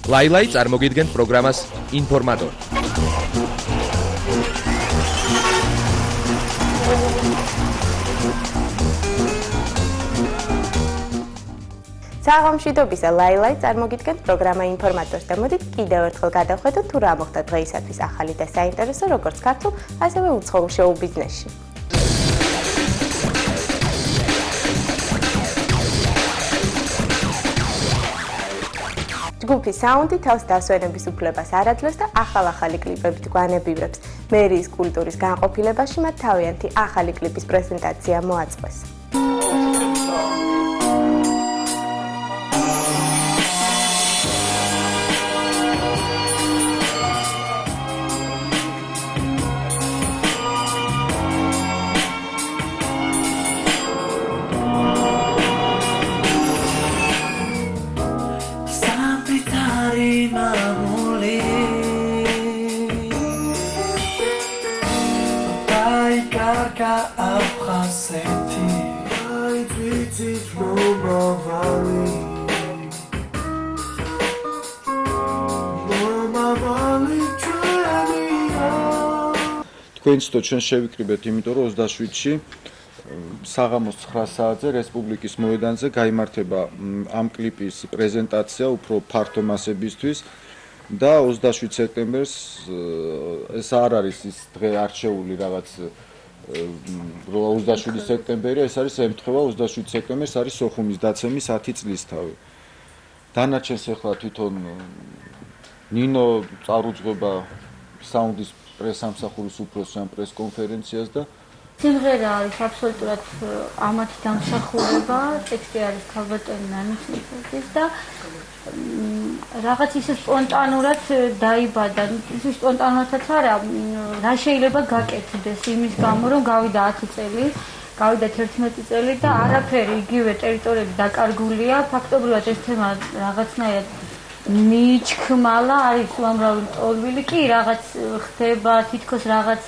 ლაილაი წარმოგიდგენთ პროგრამას ინფორმატორი. საღამშვიდობისა ლაილაი წარმოგიდგენთ პროგრამა ინფორმატორს და მოდით კიდევ ერთხელ გადავხედოთ თუ რა მოხდა დღეისათვის ახალი და საინტერესო როგორც ქართულ, ასევე უცხოურ შოუ ბიზნესში. ჯგუფი საუნდი თავს დასვენების უფლებას არ აძლევს და ახალ-ახალი კლიპებით გვანებივრებს. მერიის კულტურის განყოფილებაში მათ თავიანთი ახალი კლიპის პრეზენტაცია მოაწყვეს. თქვენცდო ჩვენ შევიკრიბეთ, იმიტომ რომ 27-ში საღამოს 9 საათზე რესპუბლიკის მოედანზე გაიმართება ამ კლიპის პრეზენტაცია უფრო ფართო მასებისთვის და 27 სექტემბერს ეს არ არის ის დღე არჩეული რაღაც 27 სექტემბერი, ეს არის ემთხვევა 27 სექტემბერს არის სოხუმის დაცემის 10 წლისთავი. დანარჩენს ახლა თვითონ ნინო წარუძღვება საუნდის პრესამსახურის უფროსი ამ პრესკონფერენციას და სიმღერა არის აბსოლუტურად ამათი დამსახურება, ტექსტი არის ქალბატონი ნანიშნიკის და რაღაც ისე სპონტანურად დაიბადა, ისე სპონტანურადაც არა, რა შეიძლება გაკეთდეს იმის გამო, რომ გავიდა 10 წელი, გავიდა 11 წელი და არაფერი იგივე ტერიტორიები დაკარგულია, ფაქტობრივად ეს თემა რაღაცნაირად მიჩქმალა, არის უამრავი ტოლვილი კი რაღაც ხდება, თითქოს რაღაც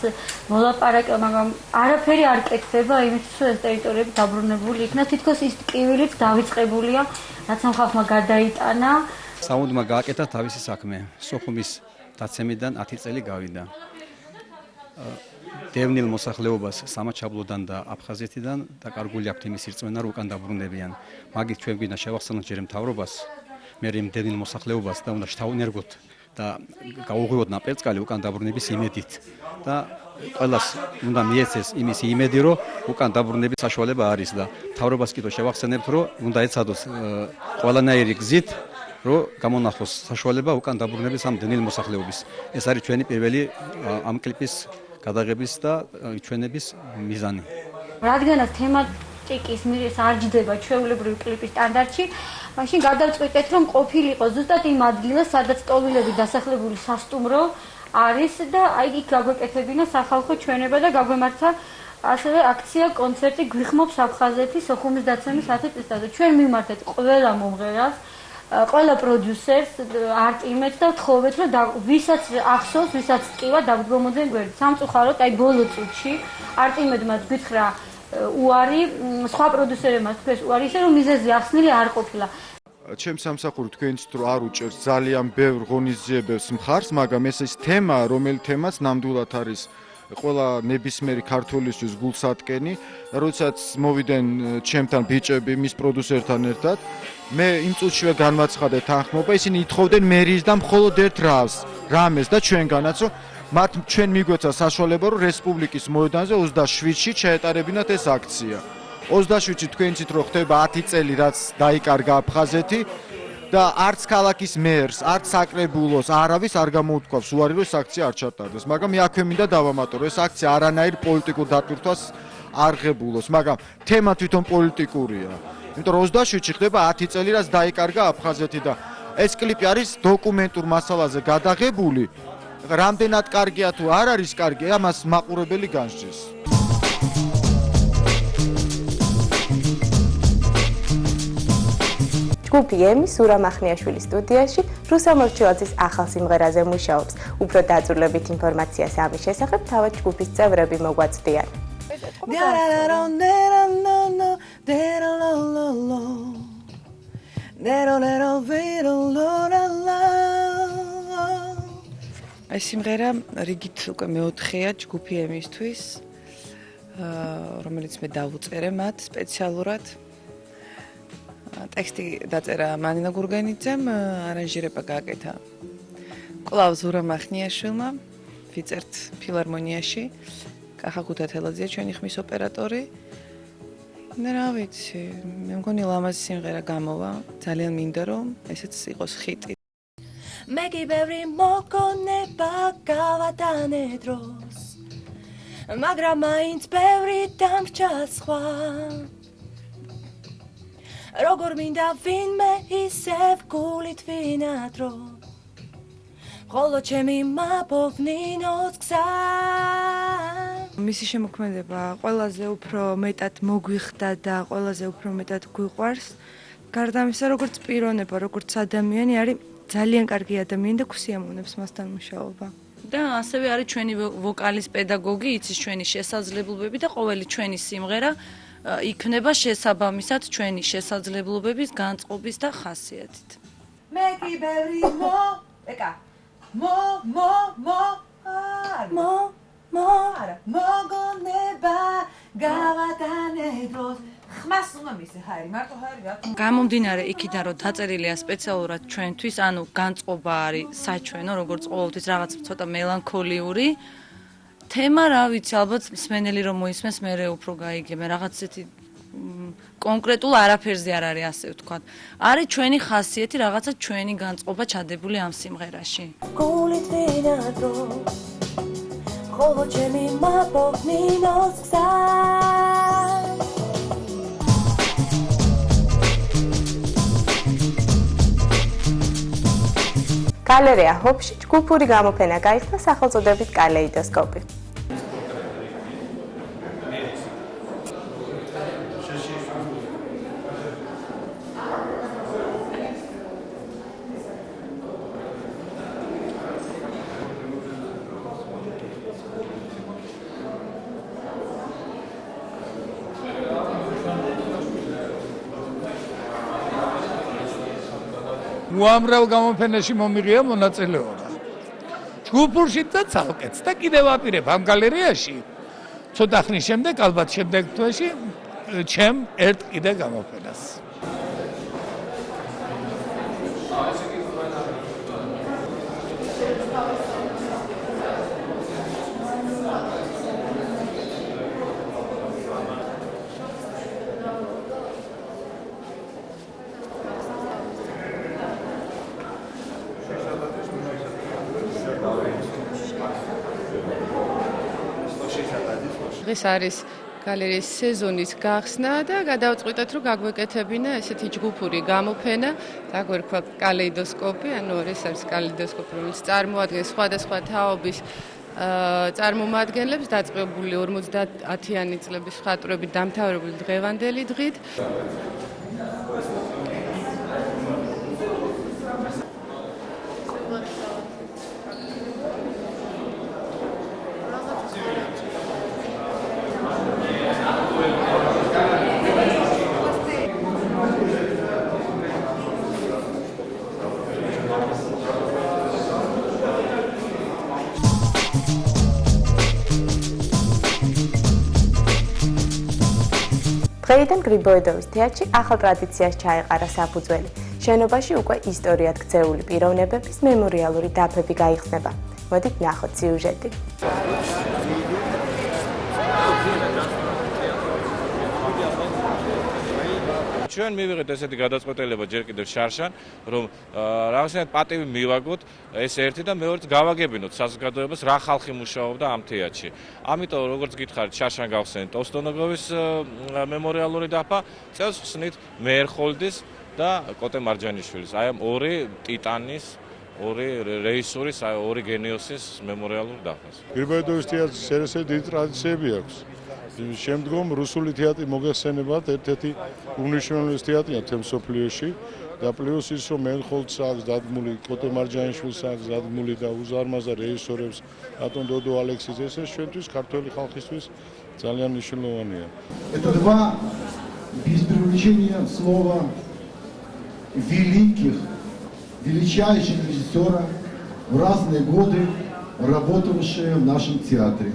მოლაპარაკება, მაგრამ არაფერი არ კეთდება იმისთვის, რომ ეს ტერიტორიები დაბრუნებული იქნა, თითქოს ის ტკივილიც დავიწყებულია, რაც ამ ხალხმა გადაიტანა. საუნდმა გააკეთა თავისი საქმე. სოხუმის დაცემიდან 10 წელი გავიდა. დევნილ მოსახლეობას სამაჩაბლოდან და აფხაზეთიდან დაკარგული აქვთ იმის რწმენა, რომ უკან დაბრუნებიან. მაგით ჩვენ გვინდა შევახსენოთ ჯერ მთავრობას, მე დევნილ მოსახლეობას და უნდა შთაუნერგოთ და გაუღვივოთ ნაპერწკალი უკან დაბრუნების იმედით და ყველას უნდა მიეცეს იმის იმედი, რომ უკან დაბრუნების საშუალება არის და მთავრობას კიდევ შევახსენებთ, რომ უნდა ეცადოს ყველანაირი გზით, რომ გამონახოს საშუალება უკან დაბრუნების ამ დევნილ მოსახლეობის. ეს არის ჩვენი პირველი ამ კლიპის გადაღების და ჩვენების მიზანი. რადგანაც თემატიკის მიზეზი არ ჯდება ჩვეულებრივი კლიპის სტანდარტში, მაშინ გადავწყვიტეთ, რომ ყოფილიყო ზუსტად იმ ადგილას, სადაც ტოლვილები დასახლებული სასტუმრო არის და აი იქ გაგვეკეთებინა სახალხო ჩვენება და გაგვემართა ასევე აქცია კონცერტი გვიხმობს აფხაზეთის სოხუმის დაცემის 10 წლისთავზე. ჩვენ მიმართეთ ყველა მომღერალს, ყველა პროდიუსერს, არტ-იმედს და ვთხოვეთ, რომ ვისაც ახსოვს, ვისაც ტკივა დაგვდგომოდნენ გვერდით. სამწუხაროდ, აი ბოლო წუთში არტ-იმედმა გითხრა უარი, სხვა პროდიუსერებმა თქვეს უარი, ისე რომ მიზეზი ახსნილი არ ყოფილა. ჩემს სამსახური თქვენც რო არ უჭერს ძალიან ბევრ ღონისძიებებს მხარს, მაგრამ ეს ის თემა, რომელიც თემაც ნამდვილად არის ყველა ნებისმიერი ქართველისთვის გულსატკენი, როდესაც მოვიდნენ ჩემთან ბიჭები მის პროდიუსერთან ერთად, მე იმ წუთშივე განვაცხადე თანხმობა, ისინი ითხოვდნენ მერიის და მხოლოდ ერთ რამეს და ჩვენგანაც, რომ მათ ჩვენ მიგვეცა საშუალება, რომ რესპუბლიკის მოედანზე 27-ში ჩაეტარებინათ ეს აქცია. 27-ში თქვენიცით რომ ხდება 10 წელი, რაც დაიკარგა აფხაზეთი და არც ქალაქის მერს, არც საკრებულოს არავის არ გამოუთქვავს უარი, რომ ეს აქცია არ ჩატარდეს. მაგრამ მე აქვე მინდა დავამატო, ეს აქცია არანაირ პოლიტიკურ დატვირთვას არ ღებულობს, მაგრამ თემა თვითონ პოლიტიკურია. იმიტომ რომ 27-ში ხდება 10 წელი, რაც დაიკარგა აფხაზეთი და ეს კლიპი არის დოკუმენტურ მასალაზე გადაღებული. რამდენად კარგია თუ არ არის კარგი, ამას მაყურებელი განსჯის. ჯგუფი ემი სურამ ახნიაშვილის სტუდიაში რუსა მორჩილაძის ახალ სიმღერაზე მუშაობს. უფრო დაწვრილებით ინფორმაციას ამის შესახებ თავად ჯგუფის წევრები მოგვაწვდიან. ეს სიმღერა რიგით უკვე მეოთხეა ჯგუფი ემისთვის, რომელიც მე დავუწერე მათ სპეციალურად. ტექსტი დაწერა მანინა გურგენიძემ, არანჟირება გააკეთა კვლავ ზურა მახნიაშვილმა, ვიწერთ ფილარმონიაში. კახა ქუთათელაძეა ჩვენი ხმის ოპერატორი. რა ვიცი, მე მგონი ლამაზი სიმღერა გამოვა, ძალიან მინდა რომ ესეც იყოს ხიტი. მე კი ბევრი მოგონება გავატანე დროს, მაგრამ მაინც ბევრი დამრჩა სხვა. როგორ მინდა ვინმე ისევ გულით ვინადრო, ხოლო ჩემი მაბობნინოს გზა. მისი შემოქმედება ყველაზე უფრო მეტად მოგვიხდა და ყველაზე უფრო მეტად გვიყვარს. გარდა ამისა, როგორც პიროვნება, როგორც ადამიანი, არის ძალიან კარგი ადამიანი და გვსიამოვნებს მასთან მუშაობა. და ასევე არის ჩვენი ვოკალის პედაგოგი, იცის ჩვენი შესაძლებლობები და ყოველი ჩვენი სიმღერა იქნება შესაბამისად ჩვენი შესაძლებლობების განწყობის და ხასიათით. მე კი ბევრი მოგონება გავატანე დროს. ხმას უნდა მისე ჰაერი, მარტო ჰაერი რა. გამომდინარე იქიდან, რომ დაწერილია სპეციალურად ჩვენთვის, ანუ განწყობა არის საჩვენო, როგორც ყოველთვის რაღაც ცოტა მელანქოლიური. თემა, რა ვიცი, ალბათ მსმენელი რომ მოისმენს, მე უფრო გაიგებენ, რაღაც ისეთი კონკრეტულ არაფერზე არ არის, ასე ვთქვათ. არის ჩვენი ხასიათი, რაღაცა ჩვენი განწყობა ჩადებული ამ სიმღერაში. გულით ვინადრო, ხოლო ჩემი მაბობნინოს გზა. გალერეა ჰოპში ჯგუფური გამოფენა გაიხსნა სახელწოდებით კალეიდოსკოპი. უამრავ გამოფენაში მომიღია მონაწილეობა. ჯგუფურში და ცალკეც და კიდევ ვაპირებ ამ გალერეაში ცოტა ხნის შემდეგ, ალბათ შემდეგ თვეში ჩემ ერთ კიდე გამოფენას. დღეს არის გალერეის სეზონის გახსნა და გადავწყვიტეთ, რომ გაგვეკეთებინა ესეთი ჯგუფური გამოფენა, დაგვერქვა კალეიდოსკოპი, ანუ ეს არის კალეიდოსკოპი, რომელიც წარმოადგენს სხვადასხვა თაობის წარმომადგენლებს, დაწყებული 50-იანი წლების მხატვრობით დამთავრებული დღევანდელი დღით. დღეიდან გრიბოედოვის თეატრში ახალ ტრადიციას ჩაეყარა საფუძველი. შენობაში უკვე ისტორიად ქცეული პიროვნებების მემორიალური დაფები გაიხსნება. მოდით ნახოთ სიუჟეტი. ჩვენ მივიღეთ ესეთი გადაწყვეტილება ჯერ კიდევ შარშან, რომ რაღაცნაირად პატივი მივაგოთ ეს ერთი და მეორეც გავაგებინოთ საზოგადოებას რა ხალხი მუშაობდა ამ თეატრში. ამიტომ როგორც გითხარით, შარშან გავხსენეთ ოსტონოგოვის მემორიალური დაფა, წელს ხსნით მეერხოლდის და კოტე მარჯანიშვილის. აი ამ ორი ტიტანის, ორი რეჟისორის, ორი გენიოსის მემორიალურ დაფას. გრიბოედოვის თეატრის სერიოზული დიდი ტრადიციები აქვს. შემდგომ რუსული თეატრი მოგეხსენებათ, ერთ-ერთი უმნიშვნელოვანესი თეატრია მთელ მსოფლიოში და პლუს ის, რომ მეერხოლდს აქვს დადგმული, კოტე მარჯანიშვილს აქვს დადგმული და უზარმაზარ რეჟისორებს ატონ დოდო ალექსიძე, ეს ჩვენთვის ქართველი ხალხისთვის ძალიან მნიშვნელოვანია. Это два без привлечения слова величайших режиссера в разные годы работавшие в нашем театре.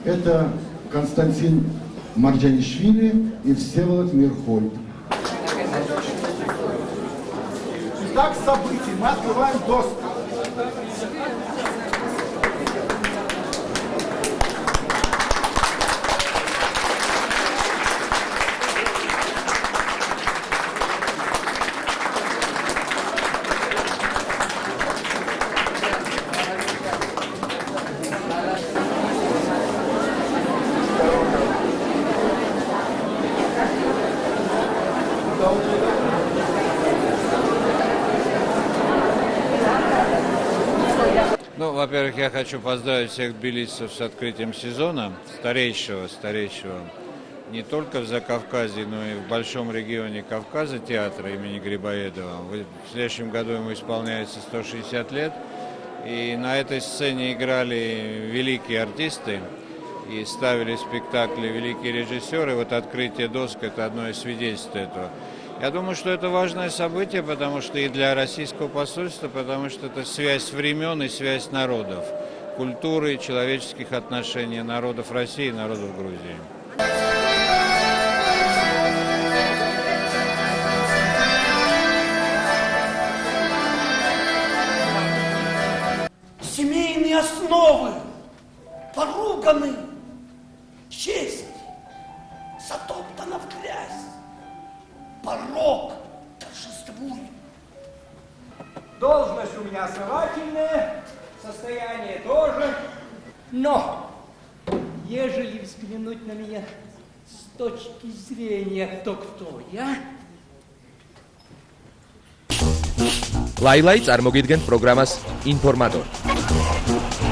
Это Константин Марджанишвили и Всеволод Мирхольд. Итак, событий. Мы открываем доску. Ну, во-первых, я хочу поздравить всех тбилисцев с открытием сезона, старейшего, не только в Закавказье, но и в большом регионе Кавказа театра имени Грибоедова. В следующем году ему исполняется 160 лет, и на этой сцене играли великие артисты и ставили спектакли великие режиссеры. Вот открытие доск – это одно из свидетельств этого. Я думаю, что это важное событие, потому что и для российского посольства, потому что это связь времен и связь народов, культуры, человеческих отношений народов России и народов Грузии. Семейные основы поруганы, честь затоптана в грязь. Порок торжествует. Должность у меня основательная, состояние тоже. Но, ежели взглянуть на меня с точки зрения кто я... ლაილაი წარმოგიდგენთ პროგრამას ინფორმატორი.